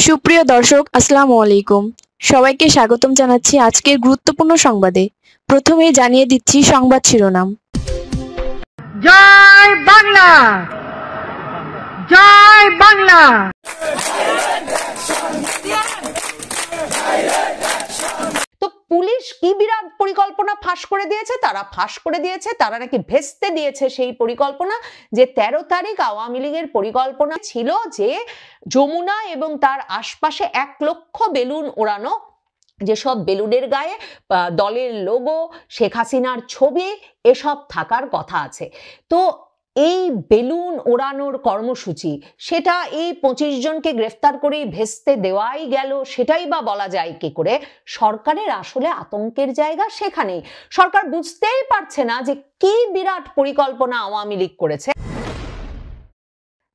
সুপ্রিয় দর্শক, আসসালামু আলাইকুম। সবাইকে স্বাগতম জানাচ্ছি আজকের গুরুত্বপূর্ণ সংবাদে। প্রথমেই জানিয়ে দিচ্ছি সংবাদ শিরোনাম। জয় বাংলা, জয় বাংলা। তো পুলিশ কি বিরাট পরিকল্পনা ফাঁস করে দিয়েছে, তারা নাকি ভেস্তে দিয়েছে সেই পরিকল্পনা যে 13 তারিখ আওয়ামী লীগের পরিকল্পনা ছিল যে যমুনা এবং তার আশপাশে 1 লক্ষ বেলুন ওড়ানো, যেসব বেলুনের গায়ে দলের লোগো, শেখ হাসিনার ছবি এসব থাকার কথা আছে। তো এই বেলুন ওড়ানোর কর্মসূচি সেটা এই 25 জনকে গ্রেফতার করেই ভেস্তে দেওয়াই গেল, সেটাই বা বলা যায় কি করে? সরকারের আসলে আতঙ্কের জায়গা সেখানেই। সরকার বুঝতেই পারছে না যে কি বিরাট পরিকল্পনা আওয়ামী লীগ করেছে।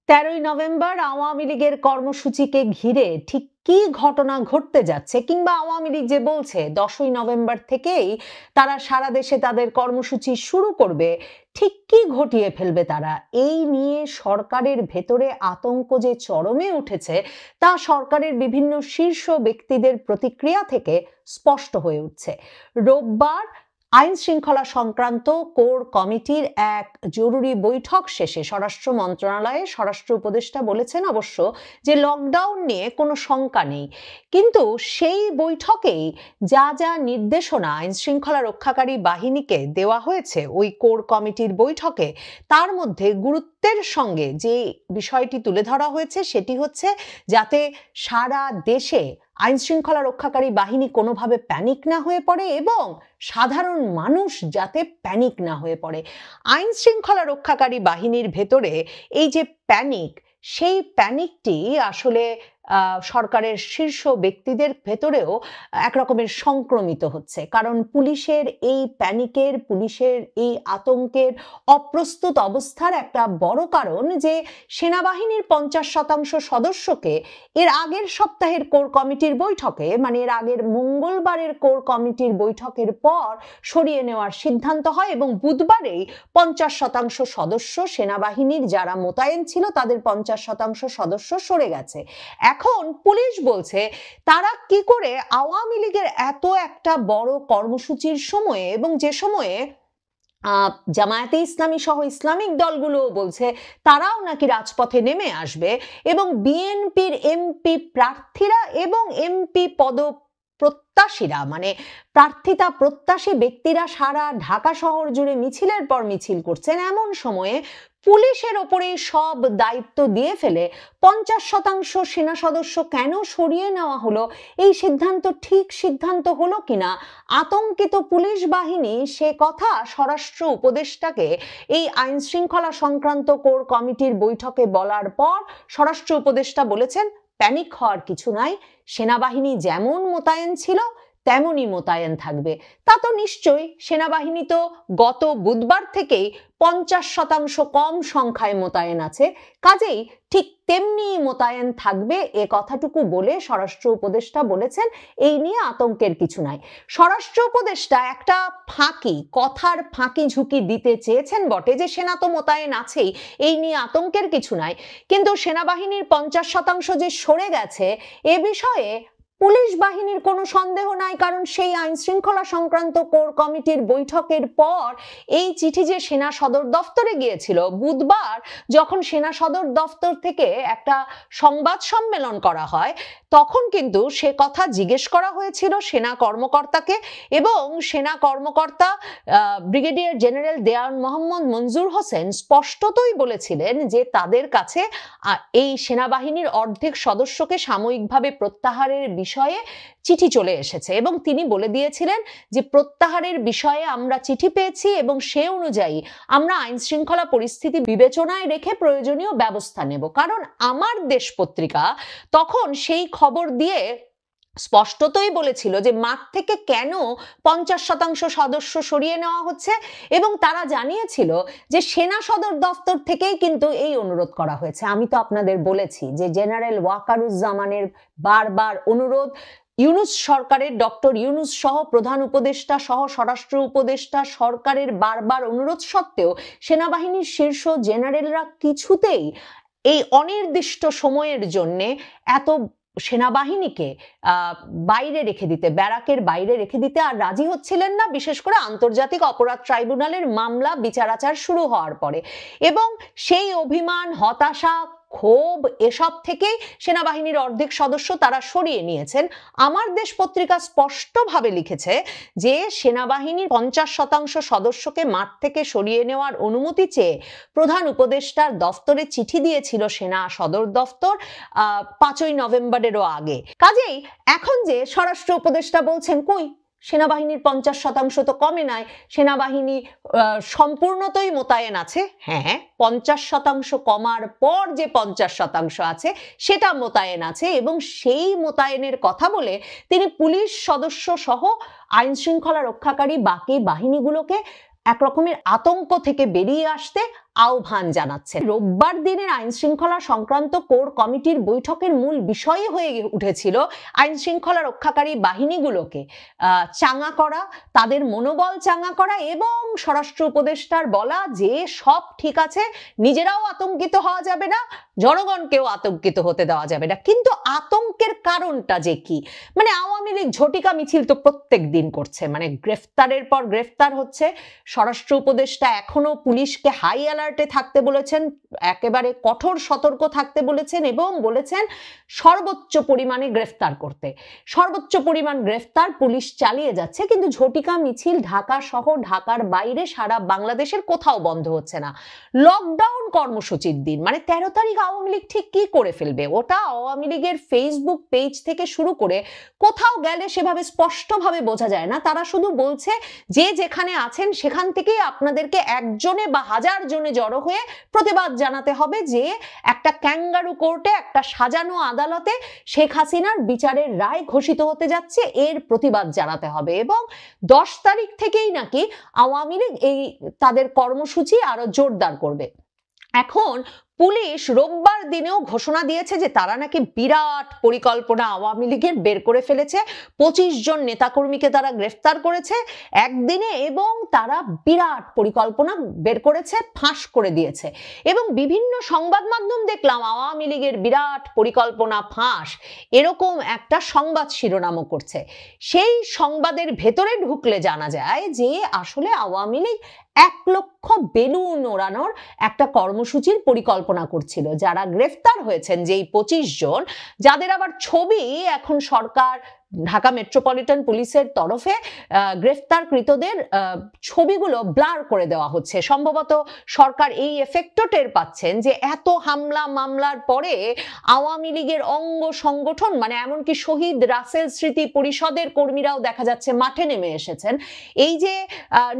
13ই নভেম্বর আওয়ামী লীগের কর্মসূচিকে ঘিরে ঠিক কি ঘটনা ঘটতে যাচ্ছে, কিংবা আওয়ামী লীগ যে বলছে 10ই নভেম্বর থেকেই তারা সারা দেশে তাদের কর্মসূচি শুরু করবে, ঠিক কি ঘটিয়ে ফেলবে তারা, এই নিয়ে সরকারের ভেতরে আতঙ্ক যে চরমে উঠেছে তা সরকারের বিভিন্ন শীর্ষ ব্যক্তিদের প্রতিক্রিয়া থেকে স্পষ্ট হয়ে উঠছে। রোববার আইন শৃঙ্খলা সংক্রান্ত কোর কমিটির এক জরুরি বৈঠক শেষে স্বরাষ্ট্র মন্ত্রণালয়ে স্বরাষ্ট্র উপদেষ্টা বলেছেন অবশ্য যে লকডাউন নিয়ে কোনো শঙ্কা নেই, কিন্তু সেই বৈঠকেই যা যা নির্দেশনা আইন শৃঙ্খলা রক্ষাকারী বাহিনীকে দেওয়া হয়েছে ওই কোর কমিটির বৈঠকে, তার মধ্যে গুরুত্বের সঙ্গে যে বিষয়টি তুলে ধরা হয়েছে সেটি হচ্ছে যাতে সারা দেশে আইন শৃঙ্খলা রক্ষাকারী বাহিনী কোনোভাবে প্যানিক না হয়ে পড়ে এবং সাধারণ মানুষ যাতে প্যানিক না হয়ে পড়ে। আইন শৃঙ্খলা রক্ষাকারী বাহিনীর ভেতরে এই যে প্যানিক, সেই প্যানিকটি আসলে সরকারের শীর্ষ ব্যক্তিদের ভেতরেও এক রকমের সংক্রমিত হচ্ছে, কারণ পুলিশের এই প্যানিকের, পুলিশের এই আতঙ্কের, অপ্রস্তুত অবস্থার একটা বড় কারণ যে সেনাবাহিনীর 50% সদস্যকে এর আগের সপ্তাহের কোর কমিটির বৈঠকে, মানে এর আগের মঙ্গলবারের কোর কমিটির বৈঠকের পর সরিয়ে নেওয়ার সিদ্ধান্ত হয় এবং বুধবারেই 50% সদস্য সেনাবাহিনীর যারা মোতায়েন ছিল তাদের 50% সদস্য সরে গেছে। এখন পুলিশ বলছে তারা কি করে আওয়ামী লীগের এত একটা বড় কর্মসূচির সময়ে, এবং যে সময়ে জামায়াতে ইসলামী সহ ইসলামিক দলগুলো বলছে তারাও নাকি রাজপথে নেমে আসবে, এবং বিএনপির এমপি প্রার্থীরা এবং এমপি প্রত্যাশীরা, মানে প্রার্থিতা প্রত্যাশী ব্যক্তিরা সারা ঢাকা শহর জুড়ে মিছিলের পর মিছিল করছেন, এমন সময়ে পুলিশের ওপরেই সব দায়িত্ব দিয়ে ফেলে 50% সেনা সদস্য কেন সরিয়ে নেওয়া হলো, এই সিদ্ধান্ত ঠিক সিদ্ধান্ত হলো কিনা আতঙ্কিত পুলিশ বাহিনী সে কথা স্বরাষ্ট্র উপদেষ্টাকে এই আইন শৃঙ্খলা সংক্রান্ত কোর কমিটির বৈঠকে বলার পর স্বরাষ্ট্র উপদেষ্টা বলেছেন প্যানিক হওয়ার কিছু নাই, সেনাবাহিনী যেমন মোতায়েন ছিল তেমনই মোতায়েন থাকবে। তা তো নিশ্চয়ই, সেনাবাহিনী তো গত বুধবার থেকেই 50% কম সংখ্যায় মোতায়েন আছে, কাজেই ঠিক তেমনি মোতায়েন থাকবে, এ কথাটুকু বলে স্বরাষ্ট্র উপদেষ্টা বলেছেন এই নিয়ে আতঙ্কের কিছু নাই। স্বরাষ্ট্র উপদেষ্টা একটা কথার ফাঁকি ঝুঁকি দিতে চেয়েছেন বটে যে সেনা তো মোতায়েন আছেই, এই নিয়ে আতঙ্কের কিছু নাই, কিন্তু সেনাবাহিনীর 50% যে সরে গেছে এ বিষয়ে পুলিশ বাহিনীর কোনো সন্দেহ নাই, কারণ সেই আইন শৃঙ্খলা সংক্রান্ত কোর কমিটির বৈঠকের পর এই চিঠি যে সেনা সদর দফতরে গিয়েছিল, বুধবার যখন সেনা সদর দফতর থেকে একটা সংবাদ সম্মেলন করা হয় তখন কিন্তু সে কথা জিজ্ঞেস করা হয়েছিল সেনা কর্মকর্তাকে, এবং সেনা কর্মকর্তা ব্রিগেডিয়ার জেনারেল দেওয়ান মোহাম্মদ মঞ্জুর হোসেন স্পষ্টতই বলেছিলেন যে তাদের কাছে এই সেনাবাহিনীর অর্ধেক সদস্যকে সাময়িকভাবে প্রত্যাহারের বিষয়ে চিঠি চলে এসেছে, এবং তিনি বলে দিয়েছিলেন যে প্রত্যাহারের বিষয়ে আমরা চিঠি পেয়েছি এবং সে অনুযায়ী আমরা আইন শৃঙ্খলা পরিস্থিতি বিবেচনায় রেখে প্রয়োজনীয় ব্যবস্থা নেব। কারণ আমার দেশ পত্রিকা তখন সেই খবর দিয়ে স্পষ্টতই বলেছিল যে মাঠ থেকে কেন 50% সদস্য সরিয়ে নেওয়া হচ্ছে, এবং তারা জানিয়েছিল যে সেনা সদর দফতর থেকেই কিন্তু এই অনুরোধ করা হয়েছে। আমি তো আপনাদের বলেছি যে জেনারেল ওয়াকারুজ্জামানের বারবার অনুরোধ, ইউনূস সরকারের ডক্টর ইউনূস সহ প্রধান উপদেষ্টা সহ স্বরাষ্ট্র উপদেষ্টা সরকারের বারবার অনুরোধ সত্ত্বেও সেনাবাহিনীর শীর্ষ জেনারেলরা কিছুতেই এই অনির্দিষ্ট সময়ের জন্য এত সেনাবাহিনীকে বাইরে রেখে দিতে, ব্যারাকের বাইরে রেখে দিতে আর রাজি হচ্ছিলেন না, বিশেষ করে আন্তর্জাতিক অপরাধ ট্রাইব্যুনালের মামলা বিচারাচার শুরু হওয়ার পরে। এবং সেই অভিমান, হতাশা, ক্ষোভ এসব থেকেই সেনাবাহিনীর অর্ধেক সদস্য তারা সরিয়ে নিয়েছেন। আমার দেশ পত্রিকা স্পষ্টভাবে লিখেছে যে সেনাবাহিনীর 50% সদস্যকে মাঠ থেকে সরিয়ে নেওয়ার অনুমতি চেয়ে প্রধান উপদেষ্টার দফতরে চিঠি দিয়েছিল সেনা সদর দফতর 5ই নভেম্বরেরও আগে। কাজেই এখন যে স্বরাষ্ট্র উপদেষ্টা বলছেন কই সেনাবাহিনীর 50% তো কমে নাই, সেনাবাহিনী সম্পূর্ণতই মোতায়েন আছে। হ্যাঁ, 50% কমার পর যে 50% আছে সেটা মোতায়েন আছে, এবং সেই মোতায়েনের কথা বলে তিনি পুলিশ সদস্য সহ আইন শৃঙ্খলা রক্ষাকারী বাকি বাহিনীগুলোকে একরকমের আতঙ্ক থেকে বেরিয়ে আসতে আহ্বান জানাচ্ছেন। রোববার দিনের আইন শৃঙ্খলা সংক্রান্ত কোর কমিটির বৈঠকের মূল বিষয়ই হয়ে উঠেছিল আইন শৃঙ্খলা রক্ষাকারী বাহিনীগুলোকে চাঙ্গা করা, তাদের মনোবল চাঙ্গা করা, এবং স্বরাষ্ট্র উপদেষ্টার বলা যে সব ঠিক আছে, নিজেরাও আতঙ্কিত হওয়া যাবে না, জনগণকেও আতঙ্কিত হতে দেওয়া যাবে না। কিন্তু আতঙ্কের কারণটা যে কি, মানে আওয়ামী লীগ ঝটিকা মিছিল তো প্রত্যেক দিন করছে, মানে গ্রেফতারের পর গ্রেফতার হচ্ছে। স্বরাষ্ট্র উপদেষ্টা এখনো পুলিশকে হাই অ্যালার্টে থাকতে বলেছেন, একেবারে কঠোর সতর্ক থাকতে বলেছেন, এবং বলেছেন সর্বোচ্চ পরিমাণে গ্রেফতার করতে। সর্বোচ্চ পরিমাণ গ্রেফতার পুলিশ চালিয়ে যাচ্ছে, কিন্তু ঝটিকা মিছিল ঢাকা সহ ঢাকার বাইরে সারা বাংলাদেশের কোথাও বন্ধ হচ্ছে না। লকডাউন কর্মসূচির দিন, মানে 13 তারিখ আওয়ামী লীগ ঠিক কি করে ফেলবে, ওটা আওয়ামী লীগের ফেসবুক পেজ থেকে শুরু করে কোথাও গেলে সেভাবে স্পষ্টভাবে বোঝা যায় না। তারা শুধু বলছে যে যেখানে আছেন সেখান থেকেই আপনাদেরকে একজনে বা 1000 জনে জড়ো হয়ে প্রতিবাদ জানাতে হবে যে একটা ক্যাঙ্গারু কোর্টে, একটা সাজানো আদালতে শেখ হাসিনার বিচারের রায় ঘোষিত হতে যাচ্ছে, এর প্রতিবাদ জানাতে হবে। এবং 10 তারিখ থেকেই নাকি আওয়ামী লীগ এই তাদের কর্মসূচি আরো জোরদার করবে। এখন পুলিশ রোববার দিনেও ঘোষণা দিয়েছে যে তারা নাকি বিরাট পরিকল্পনা আওয়ামী লীগের বের করে ফেলেছে। 25 জন নেতাকর্মীকে তারা গ্রেফতার করেছে একদিনে, এবং তারা বিরাট পরিকল্পনা বের করেছে, ফাঁস করে দিয়েছে। এবং বিভিন্ন সংবাদ মাধ্যম দেখলাম আওয়ামী লীগের বিরাট পরিকল্পনা ফাঁস, এরকম একটা সংবাদ শিরোনামও করছে। সেই সংবাদের ভেতরে ঢুকলে জানা যায় যে আসলে আওয়ামী লীগ 1 লক্ষ বেলুন ওড়ানোর একটা কর্মসূচির পরিকল্পনা করছিল। যারা গ্রেফতার হয়েছেন, যেই 25 জন, যাদের আবার ছবি এখন সরকার ঢাকা মেট্রোপলিটন পুলিশের তরফে গ্রেফতারকৃতদের ছবিগুলো ব্লার করে দেওয়া হচ্ছে। সম্ভবত সরকার এই এফেক্টও টের পাচ্ছেন যে এত হামলা মামলার পরে আওয়ামী লীগের অঙ্গ সংগঠন, মানে এমনকি শহীদ রাসেল স্মৃতি পরিষদের কর্মীরাও দেখা যাচ্ছে মাঠে নেমে এসেছেন। এই যে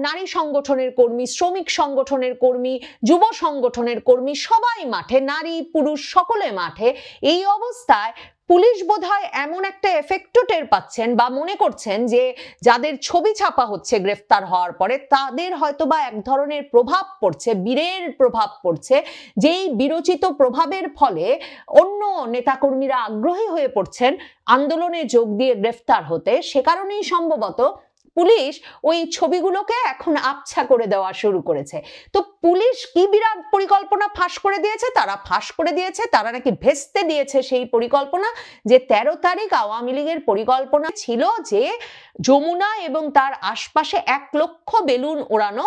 নারী সংগঠনের কর্মী, শ্রমিক সংগঠনের কর্মী, যুব সংগঠনের কর্মী, সবাই মাঠে, নারী পুরুষ সকলে মাঠে। এই অবস্থায় পুলিশ বোধহয় এমন একটা এফেক্টও টের পাচ্ছেন বা মনে করছেন যে যাদের ছবি ছাপা হচ্ছে গ্রেফতার হওয়ার পরে, তাদের হয়তোবা এক ধরনের প্রভাব পড়ছে, বীরের প্রভাব পড়ছে, যেই বিরচিত প্রভাবের ফলে অন্য নেতাকর্মীরা আগ্রহী হয়ে পড়ছেন আন্দোলনে যোগ দিয়ে গ্রেফতার হতে। সে কারণেই সম্ভবত পুলিশ ওই ছবিগুলোকে এখন আবছা করে দেওয়া শুরু করেছে। তো পুলিশ কি বিরাট পরিকল্পনা ফাঁস করে দিয়েছে, তারা নাকি ভেস্তে দিয়েছে সেই পরিকল্পনা, যে 13 তারিখ আওয়ামী লীগের পরিকল্পনা ছিল যে যমুনা এবং তার আশপাশে 1 লক্ষ বেলুন ওড়ানো,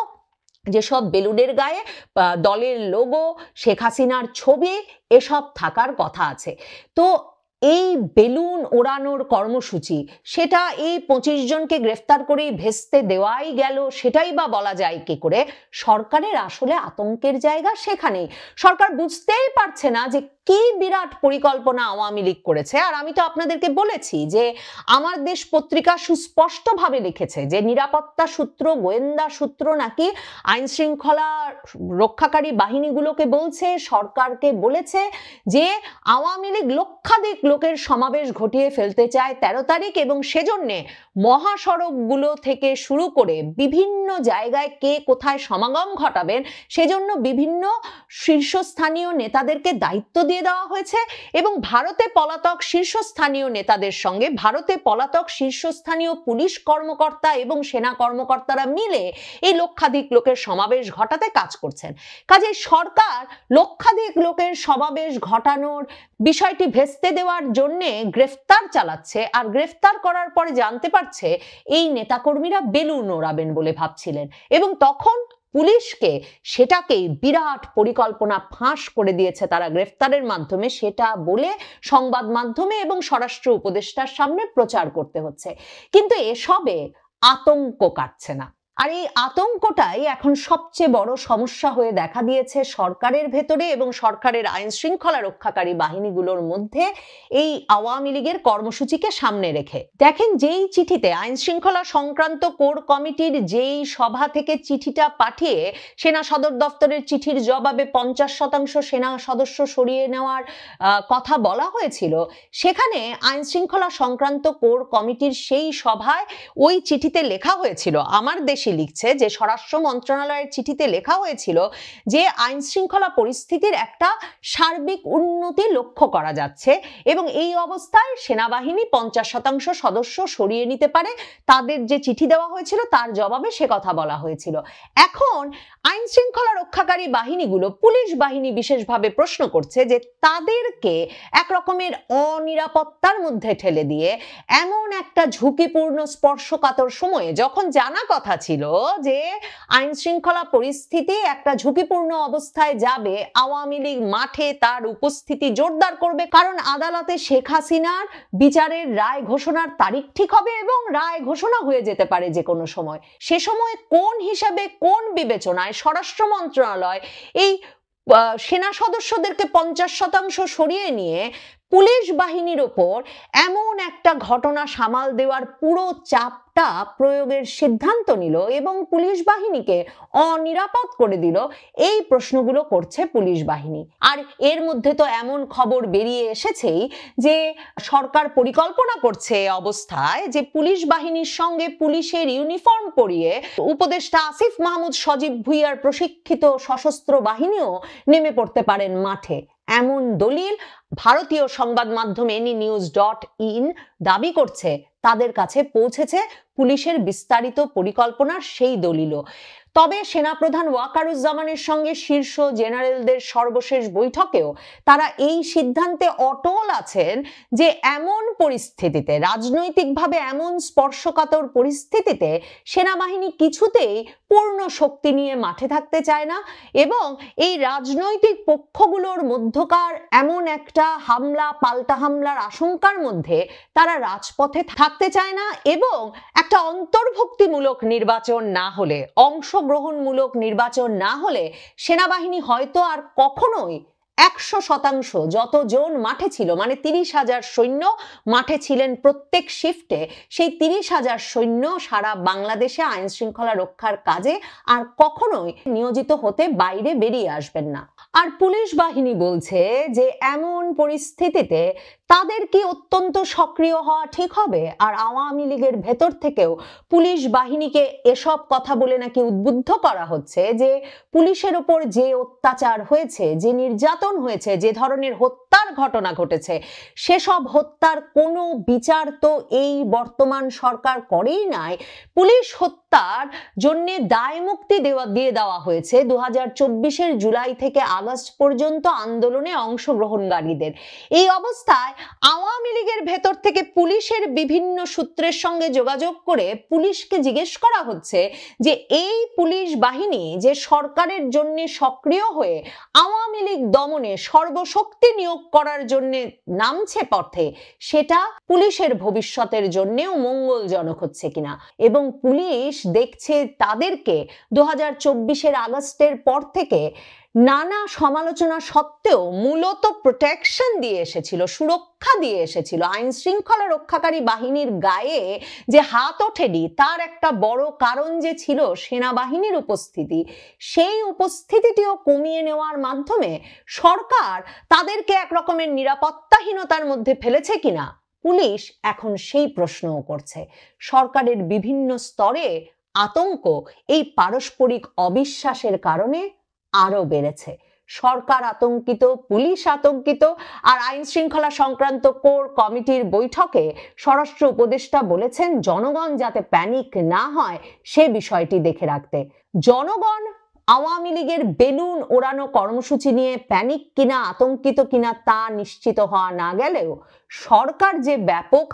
যেসব বেলুনের গায়ে দলের লোগো, শেখ হাসিনার ছবি এসব থাকার কথা আছে। তো এই বেলুন ওড়ানোর কর্মসূচি, সেটা এই 25 জনকে গ্রেফতার করেই ভেস্তে দেওয়াই গেল, সেটাই বা বলা যায় কি করে? সরকারের আসলে আতঙ্কের জায়গা সেখানেই। সরকার বুঝতেই পারছে না যে কি বিরাট পরিকল্পনা আওয়ামী লীগ করেছে। আর আমি তো আপনাদেরকে বলেছি যে আমার দেশ পত্রিকা সুস্পষ্টভাবে লিখেছে যে নিরাপত্তা সূত্র, গোয়েন্দা সূত্র নাকি আইন শৃঙ্খলা রক্ষাকারী বাহিনীগুলোকে বলছে, সরকারকে বলেছে যে আওয়ামী লীগ লক্ষাধিক লোকের সমাবেশ ঘটিয়ে ফেলতে চায় 13 তারিখ, এবং সেজন্য মহাসড়কগুলো থেকে শুরু করে বিভিন্ন জায়গায় কে কোথায় সমাগম ঘটাবেন সেজন্য বিভিন্ন শীর্ষস্থানীয় নেতাদেরকে দায়িত্ব দিয়ে সরিয়ে দেওয়া হয়েছে এবং ভারতে পলাতক শীর্ষস্থানীয় নেতাদের সঙ্গে ভারতে পলাতক শীর্ষস্থানীয় পুলিশ কর্মকর্তা এবং সেনা কর্মকর্তারা মিলে এই লক্ষাধিক লোকের সমাবেশ ঘটাতে কাজ করছেন। কাজে সরকার লক্ষাধিক লোকের সমাবেশ ঘটানোর বিষয়টি ভেস্তে দেওয়ার জন্য গ্রেফতার চালাচ্ছে, আর গ্রেফতার করার পরে জানতে পারছে এই নেতাকর্মীরা বেলুন ওড়াবেন বলে ভাবছিলেন, এবং তখন পুলিশকে সেটাকেই বিরাট পরিকল্পনা ফাঁস করে দিয়েছে তারা গ্রেফতারের মাধ্যমে, সেটা বলে সংবাদ মাধ্যমে এবং স্বরাষ্ট্র উপদেষ্টার সামনে প্রচার করতে হচ্ছে। কিন্তু এসবে আতঙ্ক কাটছে না, আর এই আতঙ্কটাই এখন সবচেয়ে বড় সমস্যা হয়ে দেখা দিয়েছে সরকারের ভেতরে এবং সরকারের আইন শৃঙ্খলা রক্ষাকারী বাহিনীগুলোর মধ্যে এই আওয়ামী লীগের কর্মসূচিকে সামনে রেখে। দেখেন, যেই চিঠিতে আইন শৃঙ্খলা সংক্রান্ত কোর কমিটির যেই সভা থেকে চিঠিটা পাঠিয়ে সেনা সদর দপ্তরের চিঠির জবাবে 50% সেনা সদস্য সরিয়ে নেওয়ার কথা বলা হয়েছিল, সেখানে আইন শৃঙ্খলা সংক্রান্ত কোর কমিটির সেই সভায় ওই চিঠিতে লেখা হয়েছিল, আমার দেশে লিখছে যে স্বরাষ্ট্র মন্ত্রণালয়ের চিঠিতে লেখা হয়েছিল যে আইন শৃঙ্খলা পরিস্থিতির একটা সার্বিক উন্নতি লক্ষ্য করা যাচ্ছে এবং এই অবস্থায় সেনাবাহিনী 50% সদস্য সরিয়ে নিতে পারে। তাদের যে চিঠি দেওয়া হয়েছিল তার জবাবে সে কথা বলা হয়েছিল। এখন আইন শৃঙ্খলা রক্ষাকারী বাহিনীগুলো, পুলিশ বাহিনী বিশেষভাবে প্রশ্ন করছে যে তাদেরকে একরকমের অনিরাপত্তার মধ্যে ঠেলে দিয়ে এমন একটা ঝুঁকিপূর্ণ স্পর্শকাতর সময়ে, যখন জানা কথা ছিল যে আইন শৃঙ্খলা পরিস্থিতি একটা ঝুঁকিপূর্ণ অবস্থায় যাবে, আওয়ামী লীগ মাঠে তার উপস্থিতি জোরদার করবে, কারণ আদালতে শেখ হাসিনার বিচারের রায় ঘোষণার তারিখ ঠিক হবে এবং রায় ঘোষণা হয়ে যেতে পারে যে কোনো সময়। সে সময় কোন হিসাবে, কোন বিবেচনায় স্বরাষ্ট্র মন্ত্রণালয় এই সেনা সদস্যদেরকে 50% সরিয়ে নিয়ে পুলিশ বাহিনীর ওপর এমন একটা ঘটনা সামাল দেওয়ার পুরো চাপটা প্রয়োগের সিদ্ধান্ত নিল এবং পুলিশ বাহিনীকে অনিরাপদ করে দিল, এই প্রশ্নগুলো করছে পুলিশ বাহিনী। আর এর মধ্যে তো এমন খবর বেরিয়ে এসেছেই যে সরকার পরিকল্পনা করছে অবস্থায় যে পুলিশ বাহিনীর সঙ্গে পুলিশের ইউনিফর্ম পরিয়ে উপদেষ্টা আসিফ মাহমুদ সজীব ভুইয়ার প্রশিক্ষিত সশস্ত্র বাহিনীও নেমে পড়তে পারেন মাঠে, এমন দলিল ভারতীয় সংবাদ মাধ্যম anynews.in দাবি করছে তাদের কাছে পৌঁছেছে পুলিশের বিস্তারিত পরিকল্পনার সেই দলিলও। তবে সেনাপ্রধান ওয়াকারুজ্জামানের সঙ্গে শীর্ষ জেনারেলদের সর্বশেষ বৈঠকেও তারা এই সিদ্ধান্তে অটল আছেন যে এমন পরিস্থিতিতে, রাজনৈতিকভাবে এমন স্পর্শকাতর পরিস্থিতিতে সেনাবাহিনী কিছুতেই পূর্ণ শক্তি নিয়ে মাঠে থাকতে চায় না এবং এই রাজনৈতিক পক্ষগুলোর মধ্যকার এমন একটা হামলা পাল্টা হামলার আশঙ্কার মধ্যে তারা রাজপথে থাকতে চায় না এবং একটা অন্তর্ভুক্তিমূলক নির্বাচন না হলে, অংশগ্রহণমূলক নির্বাচন না হলে সেনাবাহিনী হয়তো আর কখনোই 100% যতজন মাঠে ছিল, মানে 30,000 সৈন্য মাঠে ছিলেন প্রত্যেক শিফটে, সেই 30,000 সৈন্য সারা বাংলাদেশে আইন শৃঙ্খলা রক্ষার কাজে আর কখনোই নিয়োজিত হতে বাইরে বেরিয়ে আসবেন না। আর পুলিশ বাহিনী বলছে যে এমন পরিস্থিতিতে তাদের কি অত্যন্ত সক্রিয় হওয়া ঠিক হবে, আর আওয়ামী লীগের ভেতর থেকেও পুলিশ বাহিনীকে এসব কথা বলে নাকি উদ্বুদ্ধ করা হচ্ছে যে পুলিশের ওপর যে অত্যাচার হয়েছে, যে নির্যাতন হয়েছে, যে ধরনের হত্যার ঘটনা ঘটেছে, সেসব হত্যার কোনো বিচার তো এই বর্তমান সরকার করেই নাই। পুলিশ হত্যার জন্য দায় মুক্তি দিয়ে দেওয়া হয়েছে 2024-এর জুলাই থেকে আগস্ট পর্যন্ত আন্দোলনে অংশগ্রহণকারীদের। এই অবস্থায় আওয়ামী লীগের ভেতর থেকে পুলিশের বিভিন্ন সূত্রের সঙ্গে যোগাযোগ করে পুলিশকে জিজ্ঞেস করা হচ্ছে যে এই পুলিশ বাহিনী যে সরকারের জন্য সক্রিয় হয়ে আওয়ামী লীগ দমনে সর্বশক্তি নিয়োগ করার জন্য নামছে পথে, সেটা পুলিশের ভবিষ্যতের জন্যও মঙ্গলজনক হচ্ছে কিনা। এবং পুলিশ দেখছে তাদেরকে 2024-এর আগস্টের পর থেকে নানা সমালোচনা সত্ত্বেও মূলত প্রোটেকশন দিয়ে এসেছিল, সুরক্ষা দিয়ে এসেছিল। আইন শৃঙ্খলা রক্ষাকারী বাহিনীর গায়ে যে হাত ওঠেনি তার একটা বড় কারণ যে ছিল সেনাবাহিনীর উপস্থিতি, সেই উপস্থিতিটিও কমিয়ে নেওয়ার মাধ্যমে সরকার তাদেরকে একরকমের নিরাপত্তাহীনতার মধ্যে ফেলেছে কিনা পুলিশ এখন সেই প্রশ্নও করছে। সরকারের বিভিন্ন স্তরে আতঙ্ক এই পারস্পরিক অবিশ্বাসের কারণে আরো বেড়েছে। সরকার আতঙ্কিত, পুলিশ আতঙ্কিত। আর আইন শৃঙ্খলা সংক্রান্ত কোর কমিটির বৈঠকে স্বরাষ্ট্র উপদেষ্টা বলেছেন জনগণ যাতে প্যানিক না হয় সে বিষয়টি দেখে রাখতে। জনগণ আওয়ামী লীগের বেলুন ওড়ানো কর্মসূচি নিয়ে প্যানিক কিনা, আতঙ্কিত কিনা তা নিশ্চিত হওয়া না গেলেও সরকার যে ব্যাপক